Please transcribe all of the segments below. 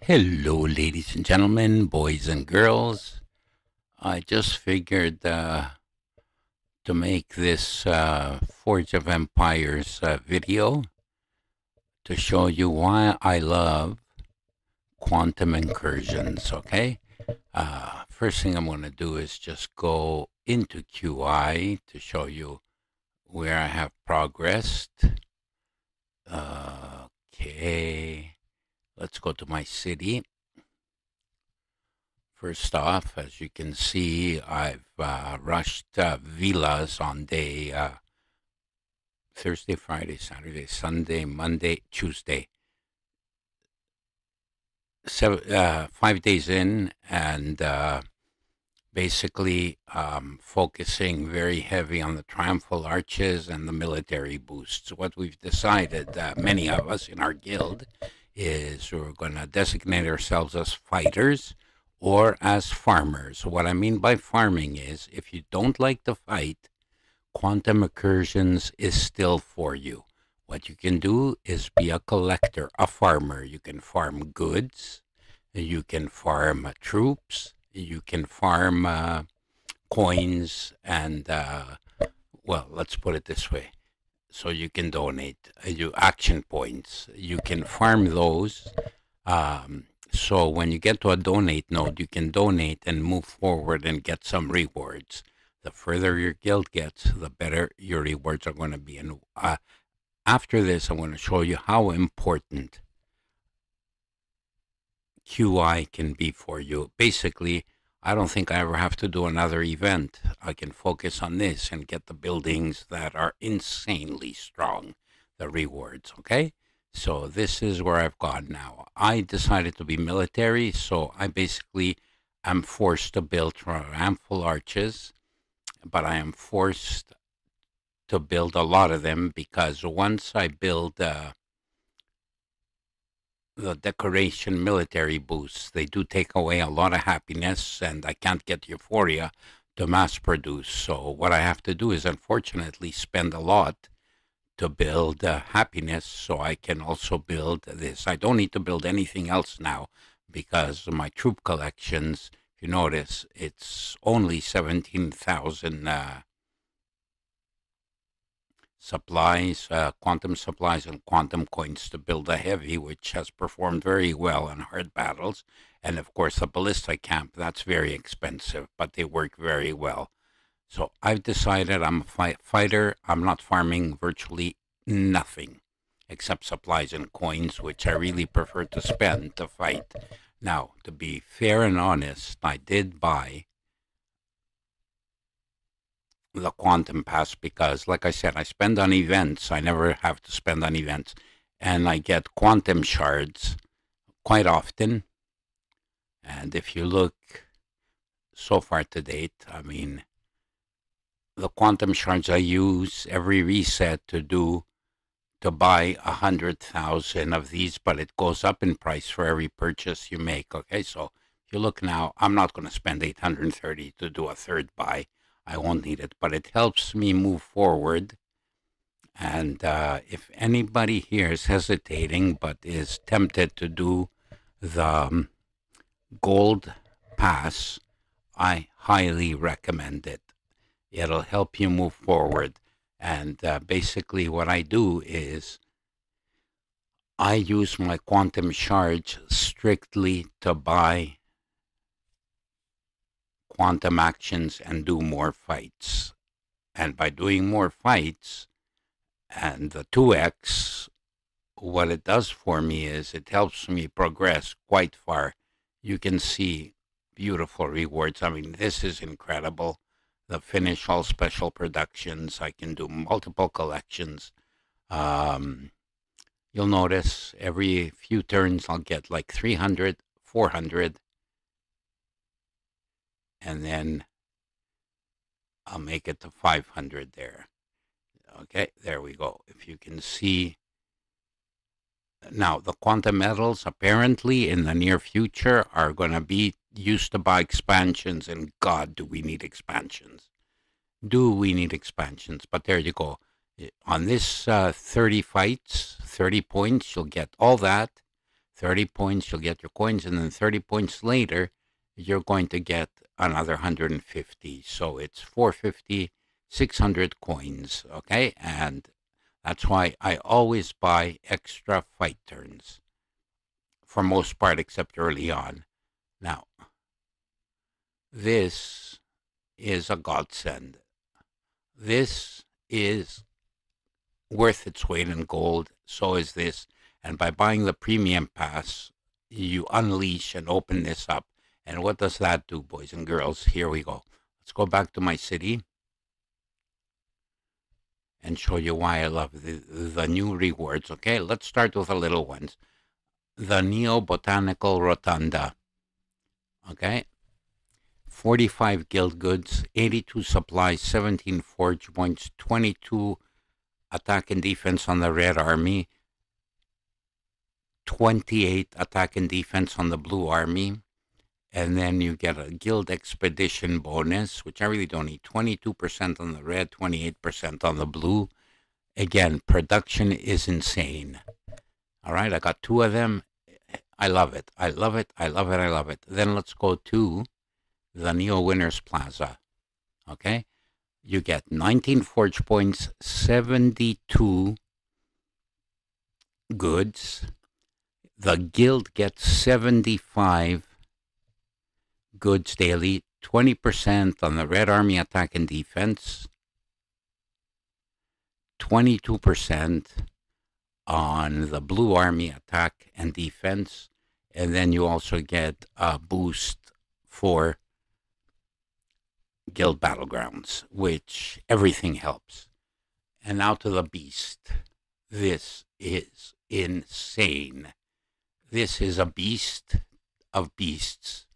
Hello, ladies and gentlemen, boys and girls. I just figured to make this Forge of Empires video to show you why I love quantum incursions, okay? First thing I'm going to do is just go into QI to show you where I have progressed. Okay, let's go to my city. First off, as you can see, I've rushed villas on day Thursday, Friday, Saturday, Sunday, Monday, Tuesday. 5 days in, and basically focusing very heavy on the triumphal arches and the military boosts. What we've decided, many of us in our guild, is we're going to designate ourselves as fighters or as farmers. What I mean by farming is if you don't like to fight, quantum incursions is still for you. What you can do is be a collector, a farmer. You can farm goods, you can farm troops, you can farm coins, and, well, let's put it this way. So you can donate, you action points. You can farm those. So when you get to a donate node, you can donate and move forward and get some rewards. The further your guild gets, the better your rewards are going to be. And after this, I'm going to show you how important QI can be for you. Basically, I don't think I ever have to do another event. I can focus on this and get the buildings that are insanely strong, the rewards, okay? So this is where I've gone now. I decided to be military, so I basically am forced to build triumphal arches, but I am forced to build a lot of them because once I build the decoration military boosts, they do take away a lot of happiness, and I can't get euphoria to mass produce. So what I have to do is unfortunately spend a lot to build happiness so I can also build this. I don't need to build anything else now because my troop collections, if you notice, it's only 17,000 supplies, quantum supplies and quantum coins to build a heavy, which has performed very well in hard battles. And of course, the ballista camp, that's very expensive, but they work very well. So I've decided I'm a fighter. I'm not farming virtually nothing except supplies and coins, which I really prefer to spend to fight. Now, to be fair and honest, I did buy the quantum pass because, like I said, I spend on events. I never have to spend on events. And I get quantum shards quite often. And if you look so far to date, I mean, the quantum shards I use every reset to buy 100,000 of these, but it goes up in price for every purchase you make. Okay, so if you look now, I'm not going to spend 830 to do a third buy. I won't need it, but it helps me move forward. And if anybody here is hesitating but is tempted to do the gold pass, I highly recommend it. It'll help you move forward. And basically what I do is I use my quantum shards strictly to buy quantum actions and do more fights. And by doing more fights and the 2x, what it does for me is it helps me progress quite far. You can see beautiful rewards. I mean, this is incredible. The finish all special productions. I can do multiple collections. You'll notice every few turns I'll get like 300, 400, and then I'll make it to 500 there. Okay, there we go. If you can see. Now, the quantum metals apparently in the near future are going to be used to buy expansions, and God, do we need expansions? Do we need expansions? But there you go. On this 30 fights, 30 points, you'll get all that, 30 points, you'll get your coins, and then 30 points later, you're going to get another 150. So it's 450, 600 coins, okay? And that's why I always buy extra fight turns, for most part, except early on. Now, this is a godsend. This is worth its weight in gold. So is this. And by buying the premium pass, you unleash and open this up. And what does that do, boys and girls? Here we go. Let's go back to my city and show you why I love the new rewards. Okay, let's start with the little ones. The Neo Botanical Rotunda. Okay, 45 guild goods, 82 supplies, 17 forge points, 22 attack and defense on the Red Army, 28 attack and defense on the Blue Army, and then you get a guild expedition bonus, which I really don't need, 22% on the red, 28% on the blue. Again, production is insane. All right, I got 2 of them. I love it. I love it. I love it. I love it. Then let's go to the Neo Winners Plaza. Okay, you get 19 forge points, 72 goods. The guild gets 75 goods daily, 20% on the Red Army attack and defense, 22% on the Blue Army attack and defense, and then you also get a boost for Guild Battlegrounds, which everything helps. And now to the beast. This is insane. This is a beast of beasts.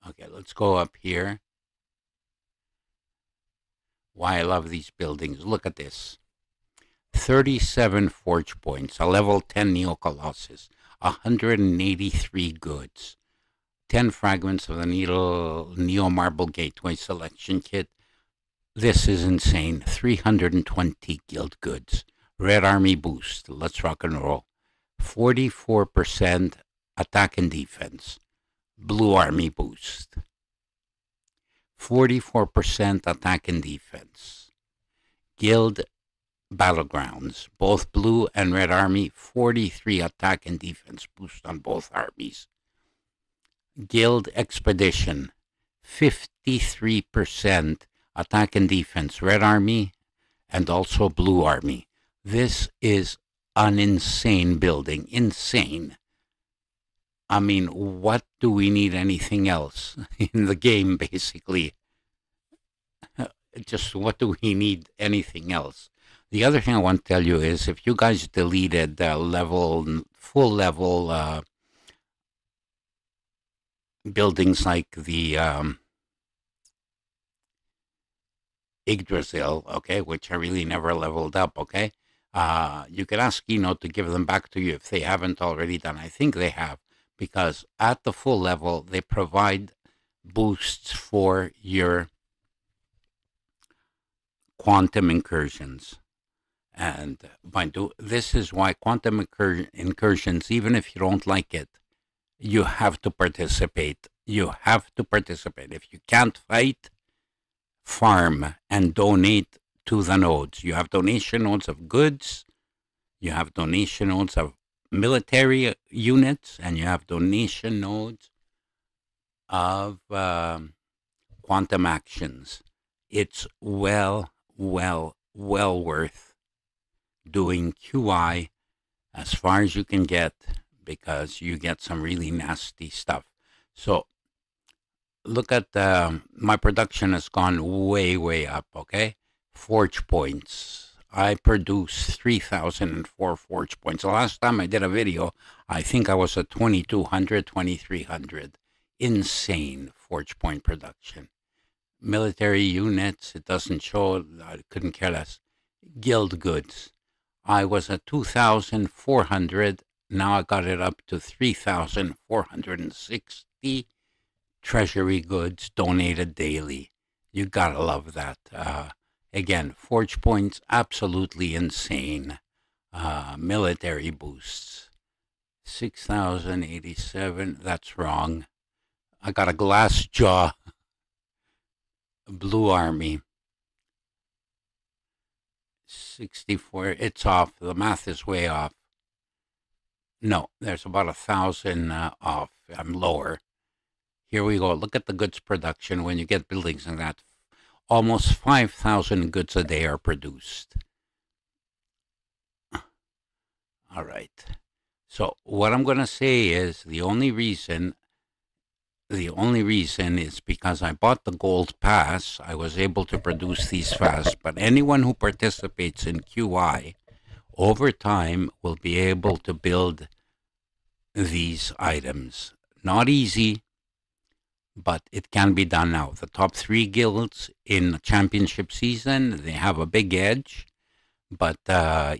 Okay, let's go up here. Why I love these buildings. Look at this. 37 forge points, a level 10 Neo Colossus, 183 goods, 10 fragments of the Neo Marble Gateway Selection Kit. This is insane. 320 guild goods. Red Army boost. Let's rock and roll. 44% attack and defense. Blue Army boost. 44% attack and defense. Guild Battlegrounds, both Blue and Red Army, 43 attack and defense boost on both armies. Guild Expedition, 53% attack and defense, Red Army and also Blue Army. This is an insane building, insane. I mean, what do we need anything else in the game, basically? Just what do we need anything else? The other thing I want to tell you is if you guys deleted full level buildings like the Yggdrasil, okay, which I really never leveled up, okay, you can ask Eno to give them back to you if they haven't already done. I think they have, because at the full level, they provide boosts for your quantum incursions. And this is why quantum incursions, even if you don't like it, you have to participate. You have to participate. If you can't fight, farm and donate to the nodes. You have donation nodes of goods, you have donation nodes of military units, and you have donation nodes of quantum actions. It's well worth doing QI as far as you can get, because you get some really nasty stuff. So look at my production has gone way up, okay? Forge points. I produced 3,004 forge points. The last time I did a video, I think I was at 2,200, 2,300. Insane forge point production. Military units, it doesn't show, I couldn't care less. Guild goods. I was at 2,400. Now I got it up to 3,460 treasury goods donated daily. You gotta love that. Again, forge points, absolutely insane. Military boosts. 6,087. That's wrong. I got a glass jaw. Blue Army. 64. It's off. The math is way off. No, there's about 1,000 off. I'm lower. Here we go. Look at the goods production when you get buildings and that. Almost 5,000 goods a day are produced. All right. So what I'm going to say is the only reason is because I bought the gold pass. I was able to produce these fast, but anyone who participates in QI over time will be able to build these items. Not easy, but it can be done now. The top 3 guilds in the championship season, they have a big edge, but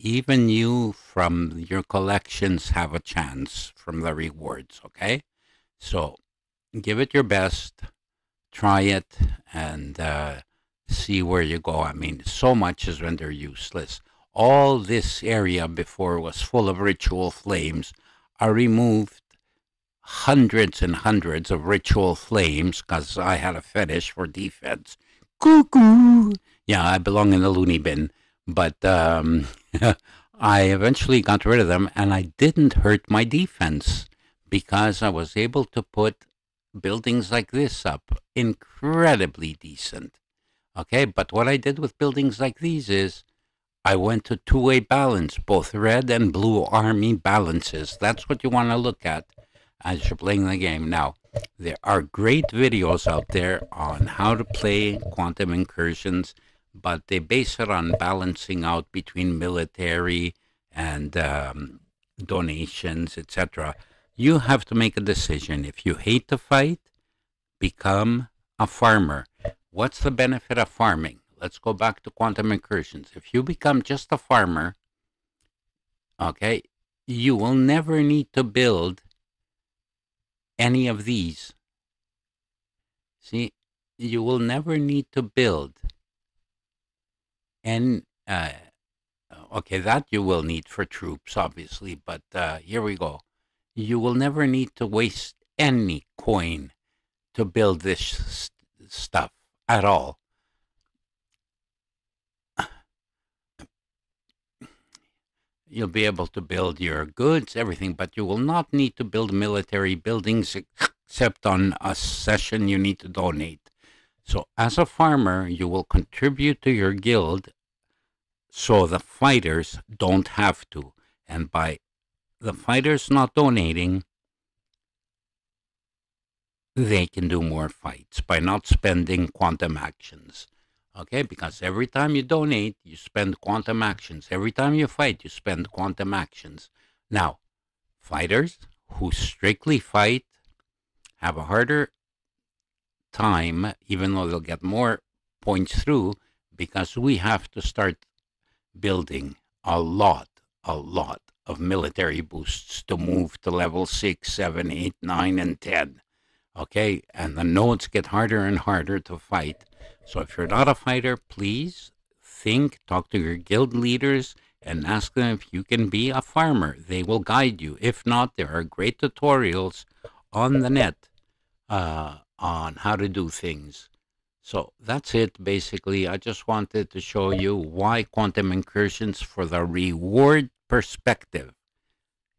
even you from your collections have a chance from the rewards, okay? So give it your best, try it, and see where you go. I mean, so much is rendered useless. All this area before was full of ritual flames. I removed hundreds and hundreds of ritual flames because I had a fetish for defense. Cuckoo! Yeah, I belong in the loony bin. But I eventually got rid of them, and I didn't hurt my defense because I was able to put buildings like this up. Incredibly decent. Okay, but what I did with buildings like these is I went to two-way balance, both red and blue army balances. That's what you want to look at as you're playing the game. Now, there are great videos out there on how to play Quantum Incursions, but they base it on balancing out between military and donations, etc. You have to make a decision. If you hate to fight, become a farmer. What's the benefit of farming? Let's go back to Quantum Incursions. If you become just a farmer, okay, you will never need to build any of these. See, you will never need to build. And, okay, that you will need for troops, obviously, but here we go. You will never need to waste any coin to build this stuff at all. You'll be able to build your goods, everything, but you will not need to build military buildings except on a session you need to donate. So as a farmer, you will contribute to your guild so the fighters don't have to. And by the fighters not donating, they can do more fights by not spending quantum actions. Okay, because every time you donate, you spend quantum actions. Every time you fight, you spend quantum actions. Now, fighters who strictly fight have a harder time, even though they'll get more points through, because we have to start building a lot of military boosts to move to level 6, 7, 8, 9, and 10. Okay, and the nodes get harder and harder to fight. So if you're not a fighter, please talk to your guild leaders and ask them if you can be a farmer. They will guide you. If not, there are great tutorials on the net on how to do things. So that's it, basically. I just wanted to show you why Quantum Incursions, for the reward perspective,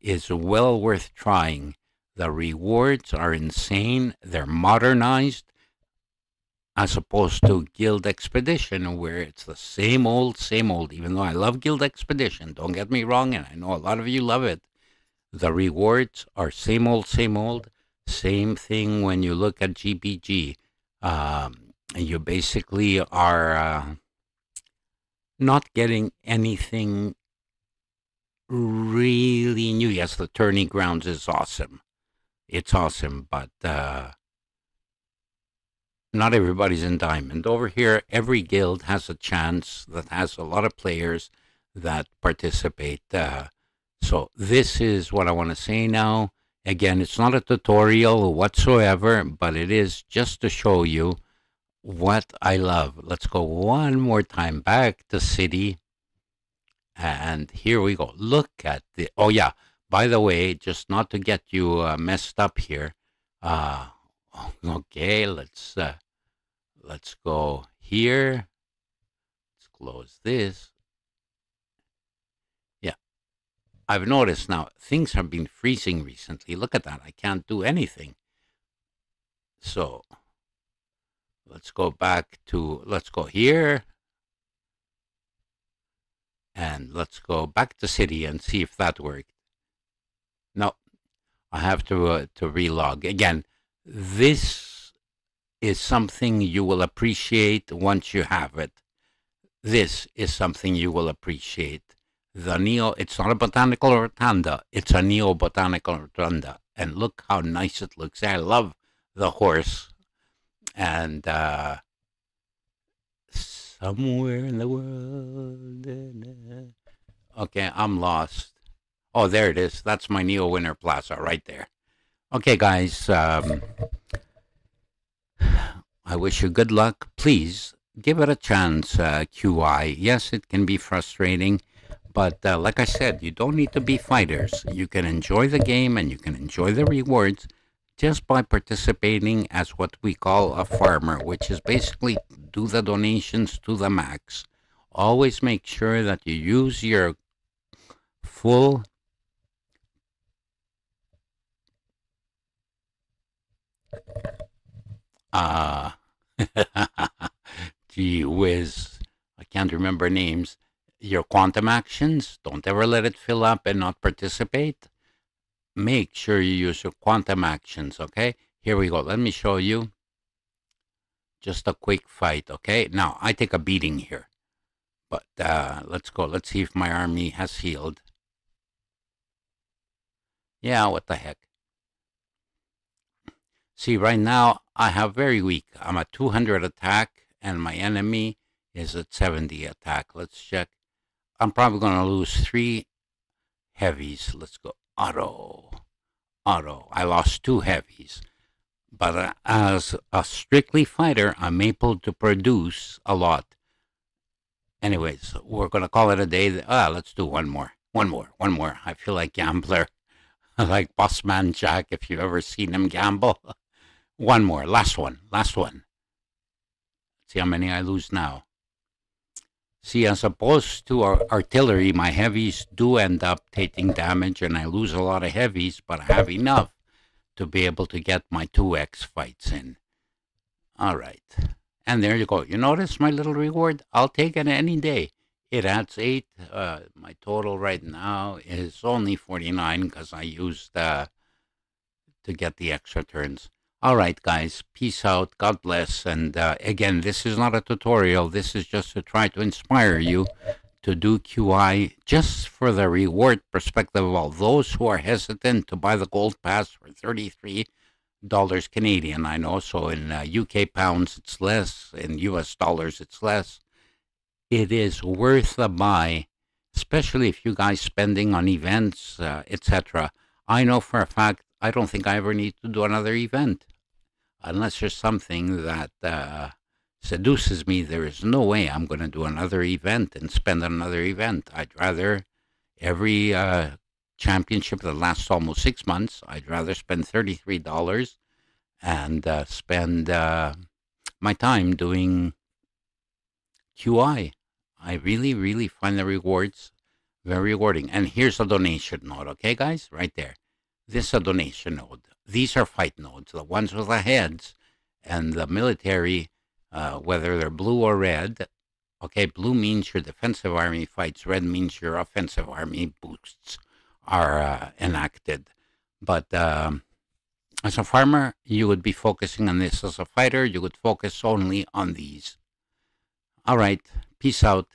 is well worth trying. The rewards are insane. They're modernized, as opposed to Guild Expedition, where it's the same old, even though I love Guild Expedition. Don't get me wrong, and I know a lot of you love it. The rewards are same old. Same thing when you look at GBG. You basically are not getting anything really new. Yes, the tourney grounds is awesome. It's awesome, but not everybody's in Diamond. Over here, every guild has a chance that has a lot of players that participate. So this is what I want to say now. Again, it's not a tutorial whatsoever, but it is just to show you what I love. Let's go one more time back to city. And here we go. Look at the, oh yeah, by the way, just not to get you messed up here. Uh, okay, let's go here. Let's close this. Yeah, I've noticed now things have been freezing recently. Look at that. I can't do anything. So let's go back to, let's go here. And let's go back to city and see if that worked. No, I have to relog. Again, this is something you will appreciate once you have it. This is something you will appreciate. The Neo, it's not a botanical rotunda, it's a neo-botanical rotunda. And look how nice it looks. I love the horse. And somewhere in the world. Okay, I'm lost. Oh, there it is. That's my Neo Winter Plaza right there. Okay, guys. I wish you good luck. Please give it a chance, QI. Yes, it can be frustrating, but like I said, you don't need to be fighters. You can enjoy the game and you can enjoy the rewards just by participating as what we call a farmer, which is basically do the donations to the max. Always make sure that you use your full uh gee whiz, I can't remember names. Your quantum actions, don't ever let it fill up and not participate. Make sure you use your quantum actions, okay? Here we go. Let me show you just a quick fight, okay? Now, I take a beating here. But let's go. Let's see if my army has healed. Yeah, what the heck. See, right now, I have very weak. I'm at 200 attack, and my enemy is at 70 attack. Let's check. I'm probably going to lose 3 heavies. Let's go. Auto. I lost 2 heavies. But as a strictly fighter, I'm able to produce a lot. Anyways, we're going to call it a day. Let's do one more. I feel like gambler. Like Bossman Jack, if you've ever seen him gamble. One more. Last one. See how many I lose now. See, as opposed to artillery, my heavies do end up taking damage, and I lose a lot of heavies, but I have enough to be able to get my 2x fights in. All right. And there you go. You notice my little reward? I'll take it any day. It adds 8. My total right now is only 49 because I used to get the extra turns. All right, guys. Peace out. God bless. And again, this is not a tutorial. This is just to try to inspire you to do QI just for the reward perspective of all those who are hesitant to buy the gold pass for $33 Canadian. I know. So in UK pounds, it's less. In US dollars, it's less. It is worth a buy, especially if you guys spending on events, etc. I know for a fact I don't think I ever need to do another event. Unless there's something that seduces me, there is no way I'm going to do another event and spend on another event. I'd rather every championship that lasts almost 6 months, I'd rather spend $33 and spend my time doing QI. I really, really find the rewards very rewarding. And here's a donation node, okay, guys? Right there. This is a donation node. These are fight nodes, the ones with the heads and the military, whether they're blue or red. Okay, blue means your defensive army fights. Red means your offensive army boosts are enacted. But as a farmer, you would be focusing on this. As a fighter, you would focus only on these. All right. Peace out.